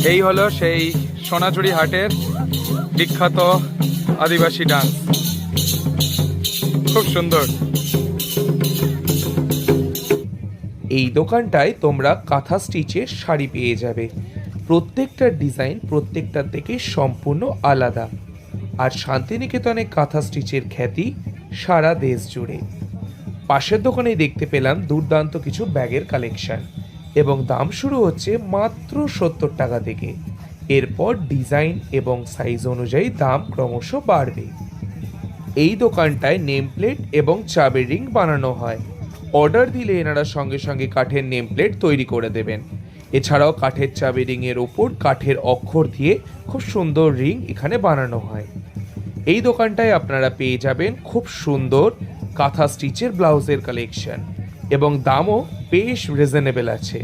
এই হলো সেই সোনাঝুরি হাটের বিখ্যাত আদিবাসী ডান্স। খুব সুন্দর। এই দোকানটায় তোমরা কাঁথা স্টিচের শাড়ি পেয়ে যাবে। প্রত্যেকটা ডিজাইন প্রত্যেকটা থেকে সম্পূর্ণ আলাদা। আর শান্তিনিকেতনে কাঁথা স্টিচের খ্যাতি সারা দেশ জুড়ে। পাশের দোকানেই দেখতে পেলাম দুর্দান্ত কিছু ব্যাগের কালেকশন, এবং দাম শুরু হচ্ছে মাত্র 70 টাকা থেকে। এরপর ডিজাইন এবং সাইজ অনুযায়ী দাম ক্রমশ বাড়বে। এই দোকানটায় নেম প্লেট এবং চাবির রিং বানানো হয়। অর্ডার দিলে এনারা সঙ্গে সঙ্গে কাঠের নেম প্লেট তৈরি করে দেবেন। এছাড়াও কাঠের চাবি রিংয়ের ওপর কাঠের অক্ষর দিয়ে খুব সুন্দর রিং এখানে বানানো হয়। এই দোকানটায় আপনারা পেয়ে যাবেন খুব সুন্দর কাঁথা স্টিচের ব্লাউজের কালেকশন, এবং দামও বেশ রিজনেবল আছে।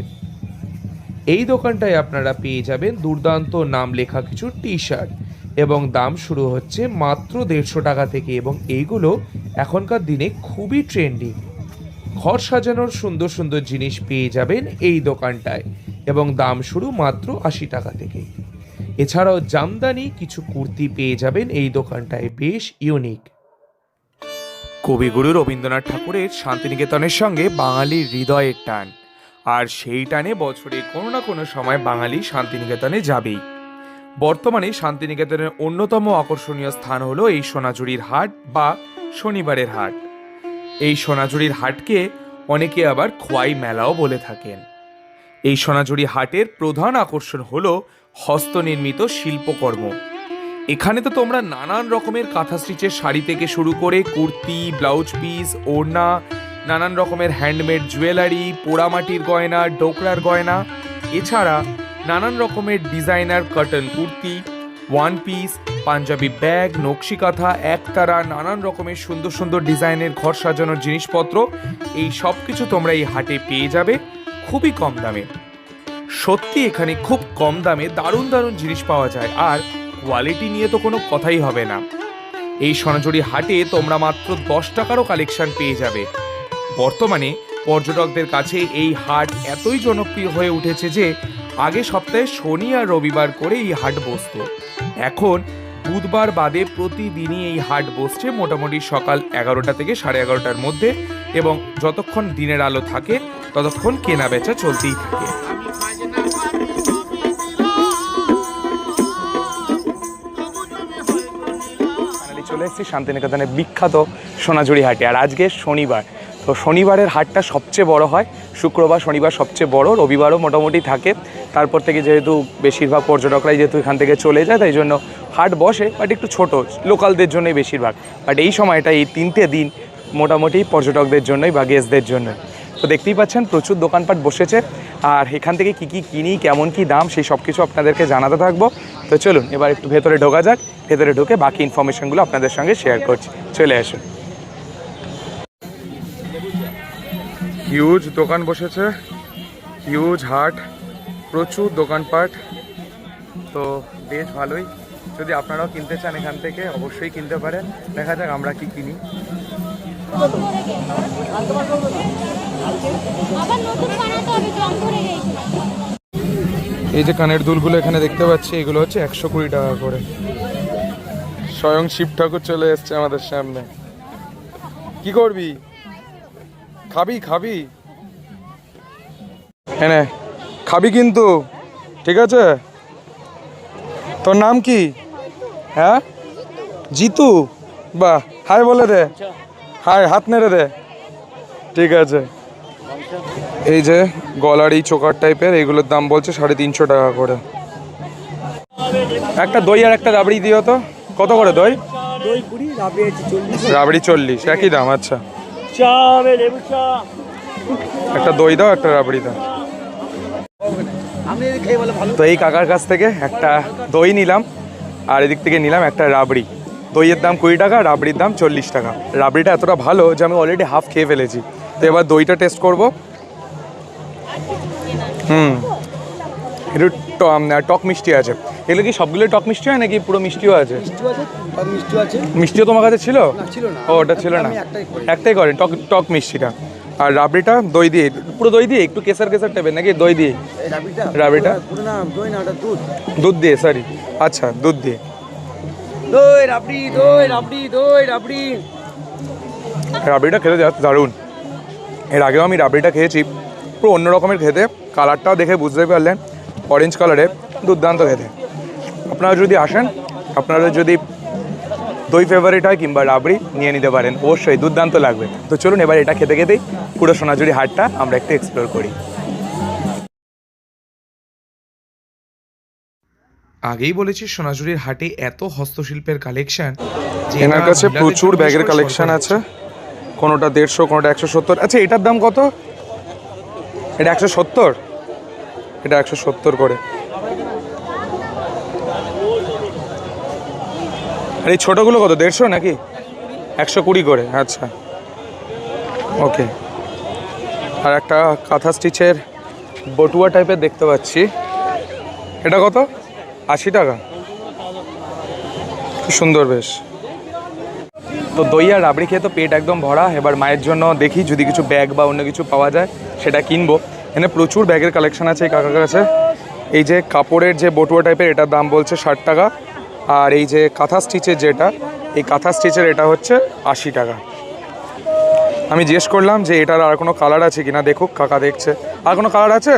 এই দোকানটায় আপনারা পেয়ে যাবেন দুর্দান্ত নাম লেখা কিছু টি শার্ট, এবং দাম শুরু হচ্ছে মাত্র 150 টাকা থেকে, এবং এইগুলো এখনকার দিনে খুবই ট্রেন্ডিং। ঘর সাজানোর সুন্দর সুন্দর জিনিস পেয়ে যাবেন এই দোকানটায়, এবং দাম শুরু মাত্র 80 টাকা থেকে। এছাড়াও জামদানি কিছু কুর্তি পেয়ে যাবেন এই দোকানটায়, বেশ ইউনিক। কবিগুরু রবীন্দ্রনাথ ঠাকুরের শান্তিনিকেতনের সঙ্গে বাঙালির হৃদয়ের টান, আর সেই টানে বছরে কোনো না কোনো সময় বাঙালি শান্তিনিকেতনে যাবেই। বর্তমানে শান্তিনিকেতনের অন্যতম আকর্ষণীয় স্থান হলো এই সোনাঝুরির হাট বা শনিবারের হাট। এই সোনাঝুরির হাটকে অনেকে আবার খোয়াই মেলাও বলে থাকেন। এই সোনাঝুরি হাটের প্রধান আকর্ষণ হলো হস্তনির্মিত শিল্পকর্ম। এখানে তো তোমরা নানান রকমের কাঁথা স্টিচের শাড়ি থেকে শুরু করে কুর্তি, ব্লাউজ পিস, ওড়না, নানান রকমের হ্যান্ডমেড জুয়েলারি, পোড়ামাটির গয়না, ডোকরার গয়না, এছাড়া নানান রকমের designer cotton kurti, one piece, panjabi bag, nakshi kantha, একতারা, নানান রকমের সুন্দর সুন্দর ডিজাইনের ঘর সাজানোর জিনিসপত্র, এই সব কিছু তোমরা এই হাটে পেয়ে যাবে খুবই কম দামে। সত্যি এখানে খুব কম দামে দারুণ দারুণ জিনিস পাওয়া যায়, আর কোয়ালিটি নিয়ে তো কোনো কথাই হবে না। এই সোনাঝুরি হাটে তোমরা মাত্র 10 টাকারও কালেকশন পেয়ে যাবে। বর্তমানে পর্যটকদের কাছে এই হাট এতই জনপ্রিয় হয়ে উঠেছে যে আগে সপ্তাহে শনি আর রবিবার করে এই হাট বসতো। এখন বুধবার বাদে প্রতিদিনই এই হাট বসছে মোটামুটি সকাল 11টা থেকে 11:30টার মধ্যে, এবং যতক্ষণ দিনের আলো থাকে ততক্ষণ কেনা বেচা চলতেই থাকে। চলে এসেছি শান্তিনিকেতনের বিখ্যাত সোনাঝুরি হাটে, আর আজকে শনিবার। তো শনিবারের হাটটা সবচেয়ে বড় হয়, শুক্রবার শনিবার সবচেয়ে বড়, রবিবারও মোটামুটি থাকে। তারপর থেকে যেহেতু বেশিরভাগ পর্যটকরাই যেহেতু এখান থেকে চলে যায়, তাই জন্য হাট বসে, বাট একটু ছোট, লোকালদের জন্যই বেশিরভাগ। বাট এই সময়টা, এই 3টে দিন মোটামুটি পর্যটকদের জন্যই বা গেস্টদের জন্যই। তো দেখতেই পাচ্ছেন প্রচুর দোকানপাট বসেছে, আর এখান থেকে কী কী কিনি, কেমন কী দাম, সেই সব কিছু আপনাদেরকে জানাতে থাকবো। তো চলুন এবার একটু ভেতরে ঢোকা যাক। ভেতরে ঢুকে বাকি ইনফরমেশনগুলো আপনাদের সঙ্গে শেয়ার করছি। চলে আসুন। হিউজ দোকান বসেছে, হিউজ হাট, প্রচুর দোকানপাট, তো বেশ ভালোই। যদি আপনারাও কিনতে চান এখান থেকে অবশ্যই কিনতে পারেন। দেখা যাক আমরা কি কিনি। এই যে কানের দুলগুলো এখানে দেখতে পাচ্ছি, এগুলো হচ্ছে 120 টাকা করে। স্বয়ং শিব ঠাকুর চলে এসছে আমাদের সামনে। কি করবি? খাবি খাবি? হ্যাঁ খাবি কিন্তু, ঠিক আছে? তোর নাম কি? হ্যাঁ জিতু, বাহ, হাই বলে দে, হাই, হাত নেড়ে দে, ঠিক আছে। এই যে গলার এই চোকার টাইপের, এইগুলোর দাম বলছে 350 টাকা করে। একটা দই আর একটা রাবড়ি দিও তো। কত করে দই? রাবড়ি 40, একই দাম। আচ্ছা, একটা দই দাও, একটা রাবড়ি দাও। তো এই কাকার কাছ থেকে একটা দই নিলাম, আর এদিক থেকে নিলাম একটা রাবড়ি। দইয়ের দাম 20 টাকা, রাবড়ির দাম 40 টাকা। রাবড়িটা এতটা ভালো যে আমি অলরেডি হাফ খেয়ে ফেলেছি। তো এবার দইটা টেস্ট করবো। একটু টক মিষ্টি আছে। এগুলো কি সবগুলো টক মিষ্টি হয় নাকি পুরো মিষ্টিও আছে? মিষ্টিও তোমার কাছে ছিল? ও, ওটা ছিল না, একটাই করেন টক টক মিষ্টিটা। আর রাবড়িটা দই দিয়ে, পুরো দই দিয়ে একটু কেসার কেসার টাইপের নাকি দই দিয়ে? রাবড়িটা দুধ দিয়ে, সরি, আচ্ছা দুধ দিয়ে। দই রাবড়ি, দই রাবড়ি, দই রাবড়ি। রাবড়িটা খেতে জাস্ট দারুণ। এর আগেও আমি রাবড়িটা খেয়েছি, পুরো অন্য রকমের খেতে, কালারটাও দেখে বুঝতে পারলেন অরেঞ্জ কালারের, দুর্দান্ত খেতে। আপনারা যদি আসেন, আপনারা যদি দই ফেভারিট হয় কিংবা রাবড়ি নিয়ে নিতে পারেন, অবশ্যই দুর্দান্ত লাগবে। তো চলুন এবার এটা খেতে খেতেই পুরো সোনাঝুরি হাটটা আমরা একটু এক্সপ্লোর করি। আগেই বলেছি সোনাঝুরির হাটে এত হস্তশিল্পের কালেকশন, এনার কাছে প্রচুর ব্যাগের কালেকশন আছে, কোনোটা 150, কোনোটা 170। আচ্ছা এটার দাম কত? এটা 170, এটা 170 করে। আর এই ছোটোগুলো কত, 150 নাকি? 120 করে, আচ্ছা ওকে। আর একটা কাঁথা স্টিচের বটুয়া টাইপের দেখতে পাচ্ছি, এটা কত? 80 টাকা। কি সুন্দর বেশ। তো দই আর রাবড়ি খেয়ে তো পেট একদম ভরা। এবার মায়ের জন্য দেখি যদি কিছু ব্যাগ বা অন্য কিছু পাওয়া যায় সেটা কিনবো। এখানে প্রচুর ব্যাগের কালেকশন আছে এই কাকার কাছে। এই যে কাপড়ের যে বটুয়া টাইপের, এটার দাম বলছে 60 টাকা। আর এই যে কাঁথা স্টিচের যেটা, এই কাঁথা স্টিচের এটা হচ্ছে 80 টাকা। আমি জিজ্ঞেস করলাম যে এটার আর কোনো কালার আছে কিনা, দেখুক কাকা দেখছে। আর কোনো কালার আছে?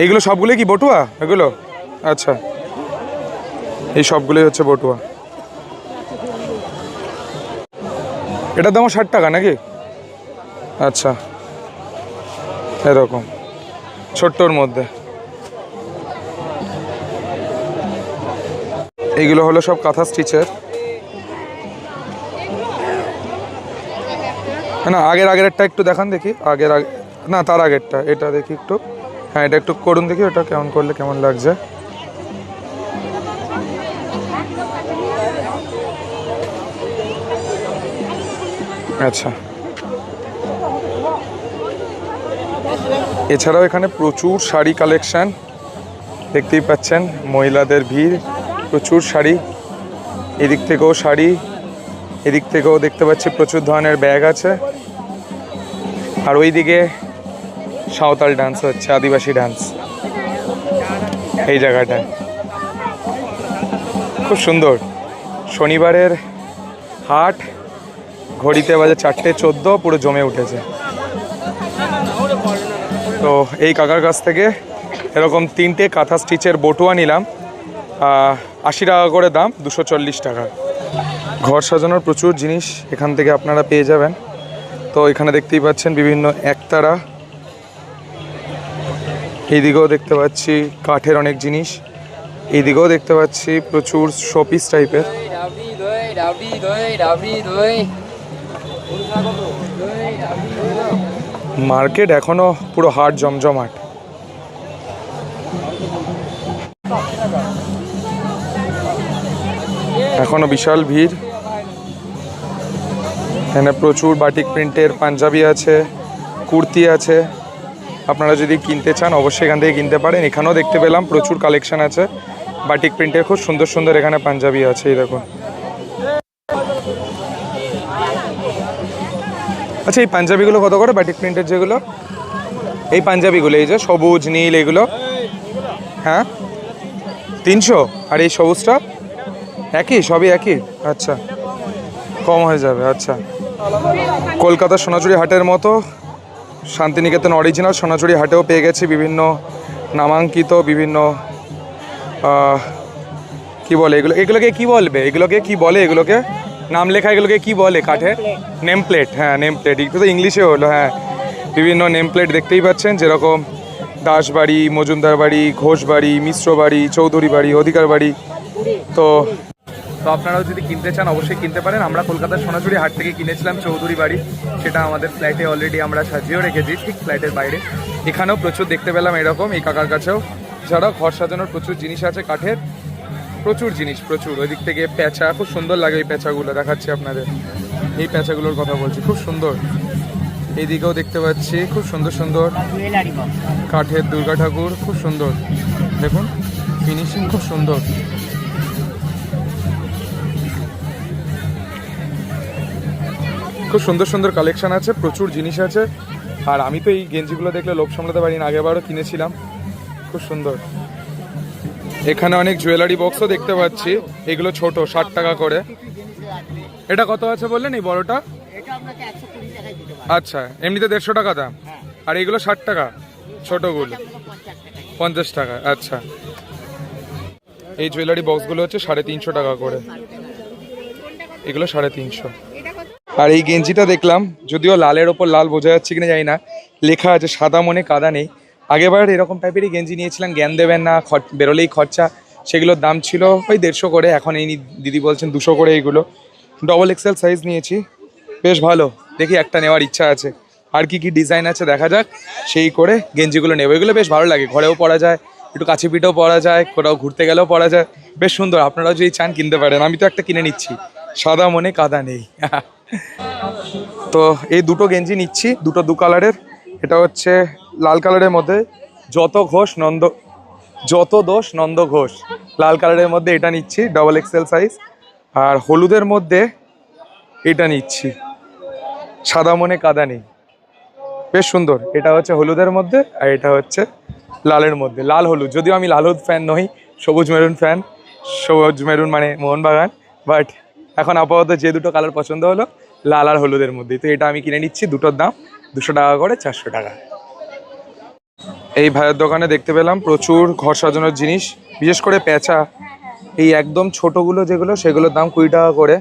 এইগুলো সবগুলোই কি বটুয়া এগুলো? আচ্ছা, এই সবগুলোই হচ্ছে বটুয়া। এটার দামও 60 টাকা নাকি? আচ্ছা, এরকম ছোট্টর মধ্যে। এইগুলো হলো সব কাঁথা স্টিচের। না আগের একটা একটু দেখান দেখি, আগে না তার আগেরটা, এটা দেখি একটু। হ্যাঁ এটা একটু করুন দেখি, ওটা কেমন করলে কেমন লাগছে। আচ্ছা, এছাড়াও এখানে প্রচুর শাড়ি কালেকশন দেখতেই পাচ্ছেন, মহিলাদের ভিড়, প্রচুর শাড়ি। এদিক থেকেও শাড়ি, এদিক থেকেও দেখতে পাচ্ছি প্রচুর ধরনের ব্যাগ আছে। আর ওইদিকে সাঁওতাল ডান্স হচ্ছে, আদিবাসী ডান্স এই জায়গাটায়। খুব সুন্দর। শনিবারের হাট, ঘড়িতে বাজে 4:14, পুরো জমে উঠেছে। তো এই কাকার কাছ থেকে এরকম 3টে কাঁথা স্টিচের বটুয়া নিলাম, 80 টাকা করে দাম, 240 টাকা। ঘর সাজানোর প্রচুর জিনিস এখান থেকে আপনারা পেয়ে যাবেন। তো এখানে দেখতেই পাচ্ছেন বিভিন্ন একতারা, এইদিকেও দেখতে পাচ্ছি কাঠের অনেক জিনিস, এইদিকেও দেখতে পাচ্ছি প্রচুর শোপিস টাইপের। মার্কেট এখনো পুরো হাট জমজমাট। এখনো বিশাল ভিড়। এখানে প্রচুর বাটিক প্রিন্টের পাঞ্জাবি আছে, কুর্তি আছে। আপনারা যদি কিনতে চান অবশ্যই এখান থেকে কিনতে পারেন। এখানেও দেখতে পেলাম প্রচুর কালেকশন আছে বাটিক প্রিন্টের, খুব সুন্দর সুন্দর এখানে পাঞ্জাবি আছে। এই দেখুন। আচ্ছা এই পাঞ্জাবিগুলো কত করে, বাটিক প্রিন্টের যেগুলো, এই পাঞ্জাবিগুলো এই যে সবুজ নীল এগুলো? হ্যাঁ 300। আর এই সবুজটা একই, সবই একই? আচ্ছা, কম হয়ে যাবে। আচ্ছা, কলকাতা সোনাঝুরি হাটের মতো শান্তিনিকেতন অরিজিনাল সোনাঝুরি হাটেও পেয়ে গেছি বিভিন্ন নামাঙ্কিত, বিভিন্ন কি বলে এগুলো, এগুলোকে কি বলবে, এগুলোকে কি বলে, এগুলোকে নাম লেখা, এগুলোকে কি বলে কাঠের? Name plate. হ্যাঁ নেম প্লেট, একটু তো ইংলিশে হলো। হ্যাঁ বিভিন্ন নেম প্লেট দেখতেই পাচ্ছেন, যেরকম দাসবাড়ি, মজুমদার বাড়ি, ঘোষ বাড়ি, মিশ্র বাড়ি, চৌধুরী বাড়ি, অধিকার বাড়ি। তো আপনারাও যদি কিনতে চান অবশ্যই কিনতে পারেন। আমরা কলকাতার সোনাঝুরি হাট থেকে কিনেছিলাম চৌধুরী বাড়ি, সেটা আমাদের ফ্ল্যাটে অলরেডি আমরা সাজিয়েও রেখেছি, ঠিক ফ্ল্যাটের বাইরে। এখানেও প্রচুর দেখতে পেলাম এরকম, এই কাকার কাছেও। যারা ঘর সাজানোর প্রচুর জিনিস আছে কাঠের, প্রচুর জিনিস, প্রচুর। ওই দিক থেকে প্যাঁচা, খুব সুন্দর লাগে এই প্যাঁচাগুলো, দেখাচ্ছি আপনাদের। এই প্যাঁচাগুলোর কথা বলছি, খুব সুন্দর। এইদিকেও দেখতে পাচ্ছি খুব সুন্দর সুন্দর কাঠের দুর্গা ঠাকুর, খুব সুন্দর। দেখুন ফিনিশিং খুব সুন্দর। খুব সুন্দর সুন্দর কালেকশন আছে, প্রচুর জিনিস আছে। আর আমি তো এই গেঞ্জিগুলো দেখলে লোভ সামলাতে পারি না, আগেবারও কিনেছিলাম, খুব সুন্দর। এখানে অনেক জুয়েলারি বক্সও দেখতে পাচ্ছি, এগুলো ছোট 60 টাকা করে। এটা কত আছে বললেন এই বড়টা? আচ্ছা, এমনিতে 150 টাকা দাম, আর এগুলো 60 টাকা ছোটগুলো 50 টাকা। আচ্ছা, এই জুয়েলারি বক্সগুলো হচ্ছে 350 টাকা করে, এগুলো 350। আর এই গেঞ্জিটা দেখলাম, যদিও লালের ওপর লাল বোঝা যাচ্ছে কিনা জানি না, লেখা আছে সাদা মনে কাদা নেই। আগেবার এরকম টাইপেরই গেঞ্জি নিয়েছিলাম, জ্ঞান দেবেন না, বেরোলেই খরচা, সেগুলোর দাম ছিল ওই 150 করে। এখন এই দিদি বলছেন 200 করে। এইগুলো ডবল এক্সেল সাইজ নিয়েছি, বেশ ভালো। দেখি একটা নেওয়ার ইচ্ছা আছে, আর কি কি ডিজাইন আছে দেখা যাক, সেই করে গেঞ্জিগুলো নেবো। এগুলো বেশ ভালো লাগে, ঘরেও পরা যায়, একটু কাছে পিঠেও পরা যায়, কোথাও ঘুরতে গেলেও পরা যায়, বেশ সুন্দর। আপনারাও যদি চান কিনতে পারেন, আমি তো একটা কিনে নিচ্ছি, সাদা মনে কাদা নেই। তো এই দুটো গেঞ্জি নিচ্ছি, দুটো দু কালারের। এটা হচ্ছে লাল কালারের মধ্যে যত দোষ নন্দ ঘোষ, লাল কালারের মধ্যে এটা নিচ্ছি ডবল এক্সেল সাইজ। আর হলুদের মধ্যে এটা নিচ্ছি, সাদা মনে কাদা নেই, বেশ সুন্দর। এটা হচ্ছে হলুদের মধ্যে, আর এটা হচ্ছে লালের মধ্যে, লাল হলুদ। যদিও আমি লাল হলুদ ফ্যান নই, সবুজ মেরুন ফ্যান। সবুজ মেরুন মানে মোহনবাগান, বাট এখন আপাতত যে দুটো কালার পছন্দ হলো, লাল আর হলুদের মধ্যে, তো এটা আমি কিনে নিচ্ছি। দুটোর দাম 200 টাকা করে, 400 টাকা। এই ভাইয়ের দোকানে দেখতে পেলাম প্রচুর ঘর সাজানোর জিনিস, বিশেষ করে পেঁচা। এই একদম ছোটোগুলো যেগুলো, সেগুলোর দাম 20 টাকা করে।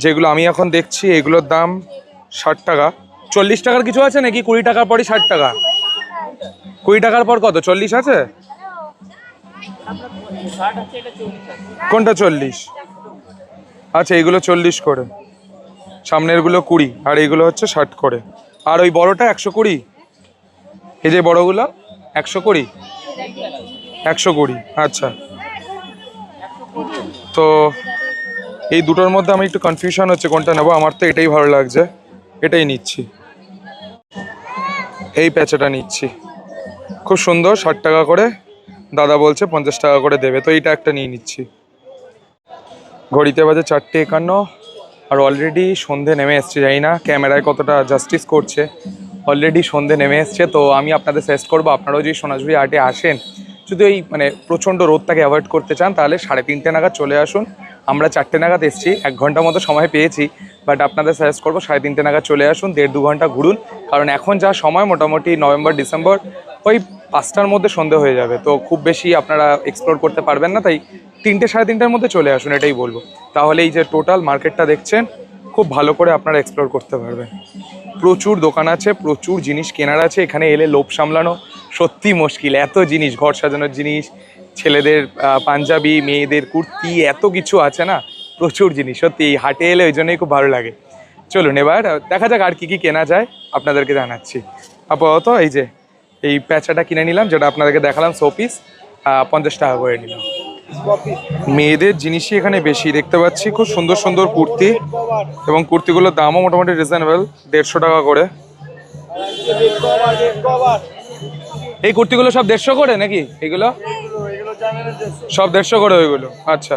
যেগুলো আমি এখন দেখছি এগুলোর দাম 60 টাকা। 40 টাকার কিছু আছে নাকি? 20 টাকার পরই 60 টাকা? 20 টাকার পর কত? 40 আছে? কোনটা 40? আচ্ছা, এইগুলো 40 করে, সামনেরগুলো 20, আর এইগুলো হচ্ছে 60 করে। আর ওই বড়টা 120? এই যে বড়গুলো 120? 120, আচ্ছা। তো এই দুটোর মধ্যে আমি একটু কনফিউশন হচ্ছে কোনটা নেবো। আমার তো এটাই ভালো লাগছে, এটাই নিচ্ছি। এই প্যাচাটা নিচ্ছি, খুব সুন্দর, 60 টাকা করে। দাদা বলছে 50 টাকা করে দেবে, তো এইটা একটা নিয়ে নিচ্ছি। ঘড়িতে বাজে 4:51, আর অলরেডি সন্ধে নেমে এসছে। জানি না ক্যামেরায় কতটা জাস্টিস করছে, অলরেডি সন্ধে নেমে এসছে। তো আমি আপনাদের সাজেস্ট করবো, আপনারাও যদি সোনাঝুরি হাটে আসেন, যদি এই মানে প্রচণ্ড রোদটাকে অ্যাভয়েড করতে চান, তাহলে 3:30 নাগাদ চলে আসুন। আমরা 4টে নাগাদ এসেছি, 1 ঘন্টা মতো সময় পেয়েছি, বাট আপনাদের সাজেস্ট করবো 3:30 নাগাদ চলে আসুন। 1.5-2 ঘন্টা ঘুরুন, কারণ এখন যা সময় মোটামুটি নভেম্বর ডিসেম্বর, ওই 5টার মধ্যে সন্ধে হয়ে যাবে। তো খুব বেশি আপনারা এক্সপ্লোর করতে পারবেন না, তাই 3-3:30টার মধ্যে চলে আসুন, এটাই বলবো। তাহলে এই যে টোটাল মার্কেটটা দেখছেন, খুব ভালো করে আপনারা এক্সপ্লোর করতে পারবেন। প্রচুর দোকান আছে, প্রচুর জিনিস কেনার আছে। এখানে এলে লোভ সামলানো সত্যি মুশকিল, এত জিনিস, ঘর সাজানোর জিনিস, ছেলেদের পাঞ্জাবি, মেয়েদের কুর্তি, এত কিছু আছে না, প্রচুর জিনিস। সত্যি এই হাটে এলে ওই জন্যই খুব ভালো লাগে। চলুন এবার দেখা যাক আর কি কি কেনা যায়, আপনাদেরকে জানাচ্ছি। আপাতত এই যে এই প্যাচাটা কিনে নিলাম, যেটা আপনাদেরকে দেখালাম, শোপিস, 50 টাকা করে নিলাম। মেয়েদের জিনিসই এখানে বেশি দেখতে পাচ্ছি, খুব সুন্দর সুন্দর কুর্তি, এবং কুর্তিগুলোর দামও মোটামুটি রিজনেবল, 150 টাকা করে। এই কুর্তিগুলো সব 150 করে নাকি? এগুলো সব 150 করে ওইগুলো? আচ্ছা,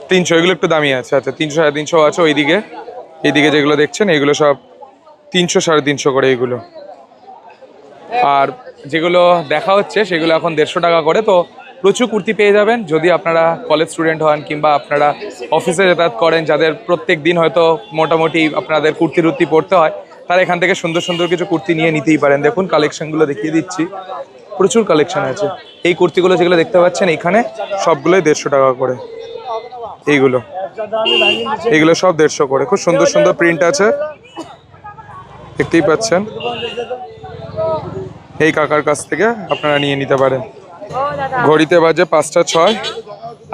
300, এগুলো একটু দামি আছে। আচ্ছা, 300-350 আছে ওইদিকে। এইদিকে যেগুলো দেখছেন এগুলো সব 300-350 করে এইগুলো। আর যেগুলো দেখা হচ্ছে সেগুলো এখন 150 টাকা করে। তো প্রচুর কুর্তি পেয়ে যাবেন যদি আপনারা কলেজ স্টুডেন্ট হন, কিংবা আপনারা অফিসে যাতায়াত করেন, যাদের প্রত্যেক দিন হয়তো মোটামুটি আপনাদের কুর্তি রুত্তি পড়তে হয়, তারা এখান থেকে সুন্দর সুন্দর কিছু কুর্তি নিয়ে নিতেই পারেন। দেখুন কালেকশনগুলো দেখিয়ে দিচ্ছি, প্রচুর কালেকশন আছে। এই কুর্তিগুলো যেগুলো দেখতে পাচ্ছেন এখানে, সবগুলোই 150 টাকা করে। এইগুলো সব 150 করে, খুব সুন্দর সুন্দর প্রিন্ট আছে, দেখতেই পাচ্ছেন। এই কাকার কাছ থেকে আপনারা নিয়ে নিতে পারেন। ঘড়িতে বাজে 5টা 6,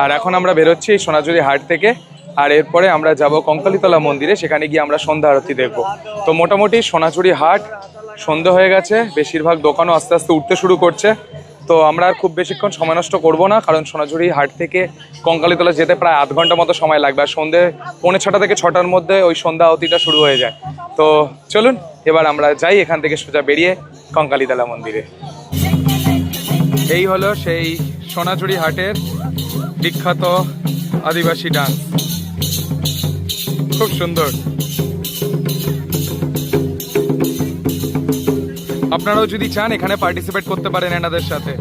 আর এখন আমরা বেরোচ্ছি এই সোনাঝুরি হাট থেকে। আর এরপরে আমরা যাব কঙ্কালীতলা মন্দিরে, সেখানে গিয়ে আমরা সন্ধ্যা আরতি দেখব। তো মোটামুটি সোনাঝুরি হাট সন্ধ্যা হয়ে গেছে, বেশিরভাগ দোকানও আস্তে আস্তে উঠতে শুরু করছে। তো আমরা আর খুব বেশিক্ষণ সময় নষ্ট করব না, কারণ সোনাঝুরি হাট থেকে কঙ্কালীতলা যেতে প্রায় আধ ঘন্টা মতো সময় লাগবে। আর সন্ধ্যে 5:45 থেকে 6টার মধ্যে ওই সন্ধ্যা আরতিটা শুরু হয়ে যায়। তো চলুন এবার আমরা যাই এখান থেকে সোজা বেরিয়ে কঙ্কালীতলা মন্দিরে। এই হলো সেই সোনাঝুরি হাটের বিখ্যাত আদিবাসী ডান্স। খুব সুন্দর। আপনারাও যদি চান এখানে পার্টিসিপেট করতে পারেন এনাদের সাথে।